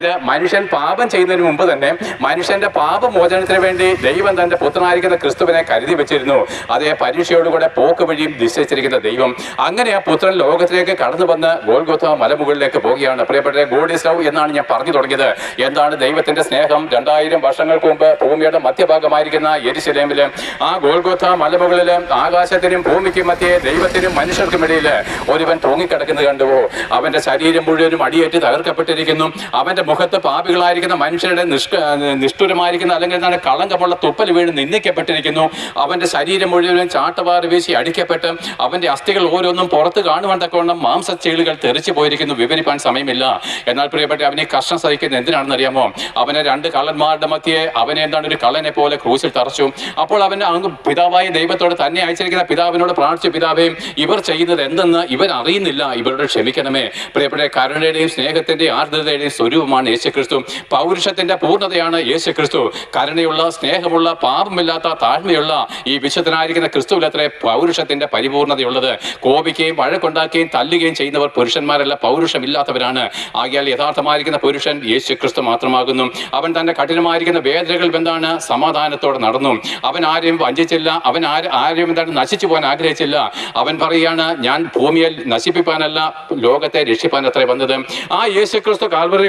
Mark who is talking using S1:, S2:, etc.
S1: മനുഷ്യൻ പാപം ചെയ്യുന്നതിന് മുമ്പ് തന്നെ മനുഷ്യന്റെ പാപമോചനത്തിന് വേണ്ടി ദൈവം തന്റെ പുത്രനായിരിക്കുന്ന ക്രിസ്തുവിനെ കരുതി വെച്ചിരുന്നു. അതേ പരീക്ഷയോടുകൂടെ പോക്ക് വഴിയും നിശ്ചയിച്ചിരിക്കുന്ന ദൈവം അങ്ങനെ ആ പുത്രൻ ലോകത്തിലേക്ക് കടന്നു വന്ന് ഗോൽഗോഥ മലമുകളിലേക്ക് പോവുകയാണ്. പ്രിയപ്പെട്ട ഗോഡ് ഈസ് ലവ് എന്നാണ് ഞാൻ പറഞ്ഞു തുടങ്ങിയത്. എന്താണ് ദൈവത്തിന്റെ സ്നേഹം? 2000 വർഷങ്ങൾക്ക് മുമ്പ് ഭൂമിയുടെ മധ്യഭാഗമായിരിക്കുന്ന യെരുശലേമില് ആ ഗോൽഗോഥ മലമുകളില് ആകാശത്തിനും ഭൂമിക്കും മധ്യേ ദൈവത്തിനും മനുഷ്യർക്കും ഇടയിൽ ഒരുവൻ തൂങ്ങിക്കിടക്കുന്നത് കണ്ടുവോ? അവന്റെ ശരീരം മുഴുവനും അടിയേറ്റ് തകർക്കപ്പെട്ടിരിക്കുന്നു. അവന്റെ മുഖത്ത് പാപികളായിരിക്കുന്ന മനുഷ്യരുടെ നിഷ്ഠുരമായിരിക്കുന്ന അല്ലെങ്കിൽ എന്താണ് കളങ്കമുള്ള തുപ്പൽ വീണ് നിന്ദിക്കപ്പെട്ടിരിക്കുന്നു. അവന്റെ ശരീരം മുഴുവനും ചാട്ടവാറ് വീശി അടിക്കപ്പെട്ട് അവന്റെ അസ്ഥികൾ ഓരോന്നും പുറത്ത് കാണുവാൻ തക്കവണ്ണം മാംസച്ചീളുകൾ തെറിച്ചു പോയിരിക്കുന്നു. വിവരിപ്പാൻ സമയമില്ല. എന്നാൽ പ്രിയപ്പെട്ട അവനെ കഷ്ടം സഹിക്കുന്നത് എന്തിനാണെന്ന് അറിയാമോ? അവനെ 2 കള്ളന്മാരുടെ മധ്യേ അവനെ എന്താണ് ഒരു കള്ളനെ പോലെ ക്രൂശിൽ തറച്ചു. അപ്പോൾ അവൻ പിതാവായ ദൈവത്തോട് തന്നെ അയച്ചിരിക്കുന്ന പിതാവിനോട് പ്രാർത്ഥിച്ചു, പിതാവേയും ഇവർ ചെയ്യുന്നത് എന്തെന്ന് ഇവർ അറിയുന്നില്ല, ഇവരോട് ക്ഷമിക്കണമേ. പ്രിയപ്പെട്ട കരുണയുടെയും സ്നേഹത്തിന്റെയും ആർദ്രതയുടെയും സ്വരൂപമാണ് യേശുക്രിസ്തു. പൗരുഷത്തിന്റെ പൂർണ്ണതയാണ് യേശുക്രിസ്തു. കരുണയുള്ള, സ്നേഹമുള്ള, പാപമില്ലാത്ത, താഴ്മയുള്ള ഈ വിശുദ്ധനായിരിക്കുന്ന ക്രിസ്തുവിലത്രേ പൗരുഷത്തിന്റെ പരിപൂർണതയുള്ളത്. കോപിക്കുകയും വഴക്കുണ്ടാക്കുകയും തല്ലുകയും ചെയ്യുന്നവർ പുരുഷന്മാരല്ല, പൗരുഷമില്ലാത്തവരാണ്. ആകയാൽ യഥാർത്ഥമായിരിക്കുന്ന പുരുഷൻ യേശുക്രിസ്തു മാത്രമാകുന്നു. അവൻ തന്റെ കഠിനമായിരിക്കുന്ന വേദനകൾ എന്താണ് സമാധാനത്തോടെ നടന്നു. അവൻ ആരെയും വഞ്ചിച്ചില്ല. അവൻ ആരെയും എന്താണ് നശിച്ചു പോകാൻ ആഗ്രഹിച്ചില്ല. അവൻ പറയുകയാണ്, ഞാൻ ഭൂമിയെ നശിപ്പിക്കാനല്ല ലോകത്തെ രക്ഷിപ്പാൻ അത്രേ വന്നത്. ആ യേശുക്രിസ്തു കാൽവറി